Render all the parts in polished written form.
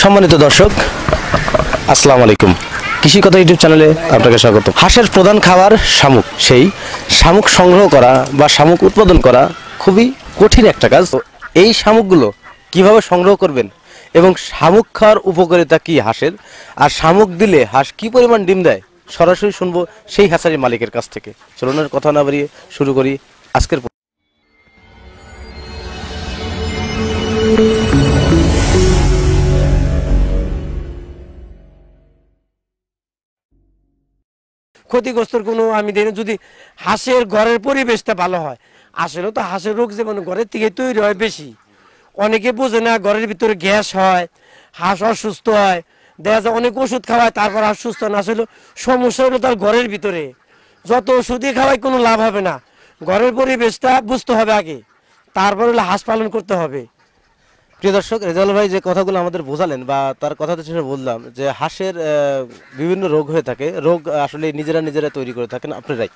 সম্মানিত দর্শক, আসসালামু আলাইকুম। কৃষি কথা ইউটিউব চ্যানেলে আপনাকে স্বাগত। হাঁসের প্রধান খাবার শামুক। সেই শামুক সংগ্রহ করা বা শামুক উৎপাদন করা খুবই কঠিন একটা কাজ। তো এই শামুকগুলো কিভাবে সংগ্রহ করবেন এবং শামুক খাওয়ার উপকারিতা কি হাঁসের, আর শামুক দিলে হাঁস কি পরিমাণ ডিম দেয়, সরাসরি শুনবো সেই হ্যাচারির মালিকের কাছ থেকে। চলুন আর কথা না বাড়িয়ে শুরু করি আজকের। ক্ষতিগ্রস্তর কোনো আমি দেখি যদি হাঁসের ঘরের পরিবেশটা ভালো হয়। আসলে তো হাঁসের রোগ যেমন ঘরের থেকে তৈরি হয় বেশি, অনেকে বোঝে না ঘরের ভিতরে গ্যাস হয়, হাঁস অসুস্থ হয়, দেখা যায় অনেক ওষুধ খাওয়ায় তারপর হাঁস সুস্থ না। আসলে সমস্যা হলো তার ঘরের ভিতরে, যত ওষুধই খাওয়ায় কোনো লাভ হবে না। ঘরের পরিবেশটা বুঝতে হবে আগে, তারপর হলো হাঁস পালন করতে হবে। প্রিয় দর্শক, রেজাউল ভাই যে কথাগুলো আমাদের বোঝালেন বা তার কথাতে শেষে বললাম যে হাঁসের বিভিন্ন রোগ হয়ে থাকে, রোগ আসলে নিজেরা তৈরি করে থাকেন আপনারাই,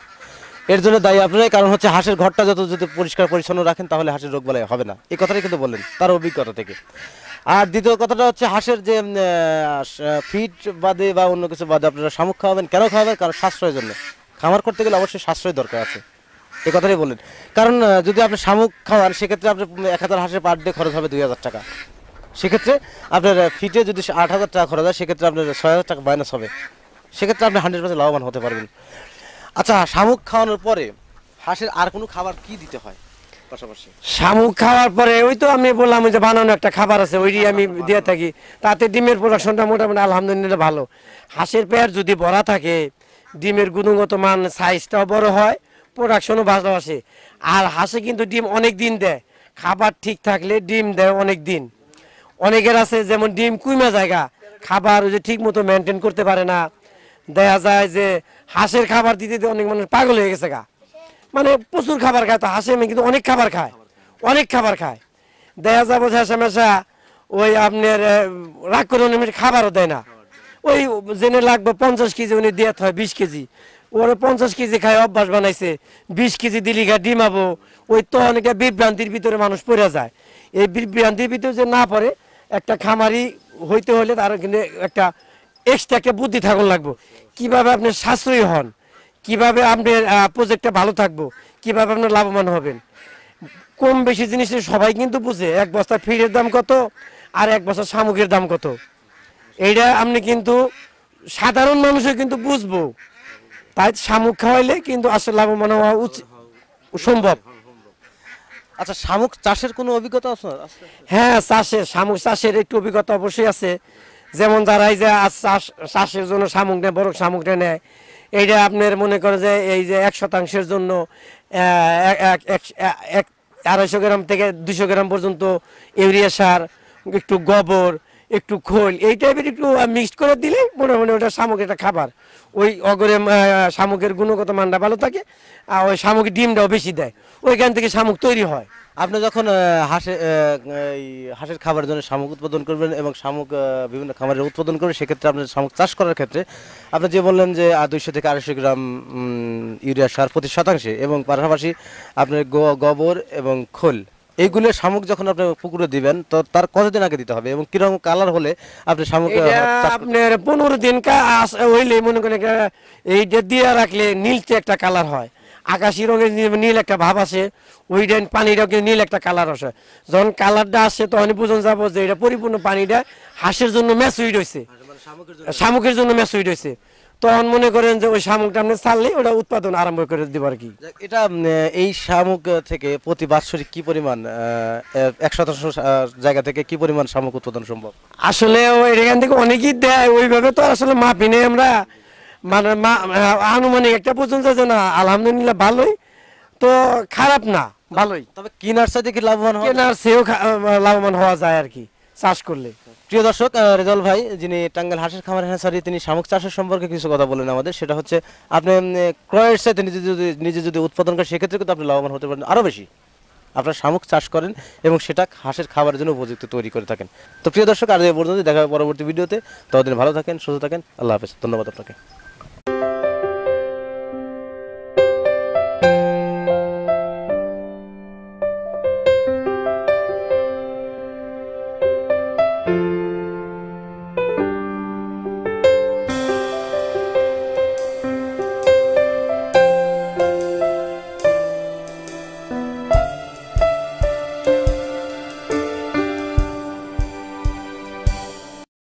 এর জন্য দায়ী আপনারাই। কারণ হচ্ছে হাঁসের ঘরটা যদি পরিষ্কার পরিচ্ছন্ন রাখেন তাহলে হাঁসের রোগ বালাই হবে না, এই কথাটাই কিন্তু বললেন তার অভিজ্ঞতা থেকে। আর দ্বিতীয় কথাটা হচ্ছে হাঁসের যে ফিড বাদে বা অন্য কিছু বাদে আপনারা শামুক খাওয়াবেন, কেন খাওয়াবেন? কারণ সাশ্রয়ের জন্য। খামার করতে গেলে অবশ্যই সাশ্রয় দরকার আছে, এই কথাটাই বললেন। কারণ যদি আপনি শামুক খাওয়ান সেক্ষেত্রে আপনার 1000 হাঁসের পার ডে খরচ হবে 2000 টাকা। সেক্ষেত্রে আপনার ফিটে যদি 8000 টাকা খরচ হয় সেক্ষেত্রে আপনার 6000 টাকা মাইনাস হবে। সেক্ষেত্রে আপনি 100% লাভবান হতে পারবেন। আচ্ছা, শামুক খাওয়ানোর পরে হাঁসের আর কোনো খাবার কি দিতে হয় পাশাপাশি? শামুক খাওয়ার পরে ওই তো আমি বললাম ওই যে বানানো একটা খাবার আছে, ওইটি আমি দিয়ে থাকি। তাতে ডিমের প্রোডাকশনটা মোটামুটি আলহামদুলিল্লাহ ভালো। হাঁসের পেট যদি ভরা থাকে, ডিমের গুণগত মান সাইজটাও বড় হয়, প্রোডাকশনও ভালো আসে। আর হাঁসে কিন্তু ডিম অনেক দিন দেয়, খাবার ঠিক থাকলে ডিম দেয় অনেক দিন। অনেকের আছে যেমন ডিম কুইমা জায়গা, খাবার ওই যে ঠিক মতো মেনটেন করতে পারে না, দেখা যায় যে হাঁসের খাবার দিতে দিতে অনেক মানুষ পাগল হয়ে গেছে গা, মানে প্রচুর খাবার খায়। তো হাঁসে কিন্তু অনেক খাবার খায়, অনেক খাবার খায়। দেখা যাবো হাঁসা মেশা ওই আপনার রাগ করে অনেক খাবারও দেয় না। ওই জেনে লাগবে 50 কেজি উনি দিয়ে হয় 20 কেজি, ওরা 50 কেজি খায় অভ্যাস বানাইছে, 20 কেজি দিলি গা ডিমাবো। ওই তো অনেকটা বিভ্রান্তির ভিতরে মানুষ পড়ে যায়। এই বিভ্রান্তির ভিতরে যে না পড়ে, একটা খামারি হইতে হলে তার কিন্তু একটা এক্সট্রা একটা বুদ্ধি থাকুন লাগবো, কিভাবে আপনি সাশ্রয়ী হন, কিভাবে আপনার প্রজেক্টটা ভালো থাকবো, কিভাবে আপনার লাভবান হবেন। কম বেশি জিনিসটা সবাই কিন্তু বুঝে, এক বস্তা ফিডের দাম কত আর এক বস্তা শামুকের দাম কত, এইটা আপনি কিন্তু সাধারণ মানুষও কিন্তু বুঝবো। তাই শামুক খাওয়াইলে কিন্তু আসলে লাভবান হওয়া উচিত, সম্ভব। আচ্ছা, শামুক চাষের কোনো অভিজ্ঞতা আছে? হ্যাঁ, শামুক চাষের একটু অভিজ্ঞতা অবশ্যই আছে। যেমন যারা এই যে চাষের জন্য শামুক নেয়, বড় শামুকটা নেয়, এইটা আপনার মনে করে যে এই যে 1% জন্য 250 গ্রাম থেকে 200 গ্রাম পর্যন্ত ইউরিয়া সার, একটু গোবর, একটু খোল, এই টাইপের একটু মিক্সড করে দিলে মোটামুটি ওটা শামুকের একটা খাবার। ওই অগরে শামুকের গুণগত মানটা ভালো থাকে, আর ওই শামুকের ডিমটাও বেশি দেয়, ওইখান থেকে শামুক তৈরি হয়। আপনি যখন হাঁসের খাবারের জন্য শামুক উৎপাদন করবেন এবং শামুক বিভিন্ন খামারের উৎপাদন করবেন, সেক্ষেত্রে আপনার শামুক চাষ করার ক্ষেত্রে আপনি যে বললেন যে 200 থেকে 250 গ্রাম ইউরিয়া সার প্রতি শতাংশে, এবং পাশাপাশি আপনার গোবর এবং খোল, এইগুলো শামুক যখন আপনি পুকুরে দিবেন তো তার কতদিন আগে দিতে হবে এবং কিরকম কালার হলে আপনি শামুক? আপনার 15 দিন হইলে মনে করেন এইটা দিয়ে রাখলে নীলচে একটা কালার হয়, আকাশি রঙের নীল একটা ভাব আসে, ওই টাইম পানিটাও কিন্তু নীল একটা কালার আসে। যখন কালারটা আসে তখন বুঝন যাবো যে এটা পরিপূর্ণ পানিটা হাঁসের জন্য ম্যাচুইড হয়েছে, শামুকের জন্য ম্যাচুইড হয়েছে। তখন মনে করেন যে ওই শামুকটা আপনি ছাড়লে ওটা উৎপাদন আরম্ভ করে দিব আর কি। এটা এই শামুক থেকে প্রতি বাৎসরিক কি পরিমাণ 100% জায়গা থেকে কি পরিমাণ শামুক উৎপাদন সম্ভব? আসলে এখান থেকে অনেকেই দেয়, ওইভাবে তো আসলে মাপি নেই আমরা, মানে আনুমানিক একটা পর্যন্ত যে না আলহামদুলিল্লাহ ভালোই, তো খারাপ না, ভালোই। তবে কেনার সাথে কি লাভবান হয়? কেনার চেয়েও লাভবান হওয়া যায় আর কি চাষ করলে। প্রিয় দর্শক, রেজাউল ভাই যিনি টাঙ্গাইল হাঁসের খামার হ্যাচারি, তিনি শামুক চাষের সম্পর্কে কিছু কথা বলেন আমাদের। সেটা হচ্ছে আপনি ক্রয়ের সাথে নিজে যদি উৎপাদন করেন সেক্ষেত্রে কিন্তু আপনি লাভবান হতে পারেন আরও বেশি। আপনার শামুক চাষ করেন এবং সেটা হাঁসের খাবারের জন্য উপযুক্ত তৈরি করে থাকেন। তো প্রিয় দর্শক, আর পর্যন্ত দেখা পরবর্তী ভিডিওতে, ততদিন ভালো থাকেন, সুস্থ থাকেন, আল্লাহ হাফেজ, ধন্যবাদ আপনাকে।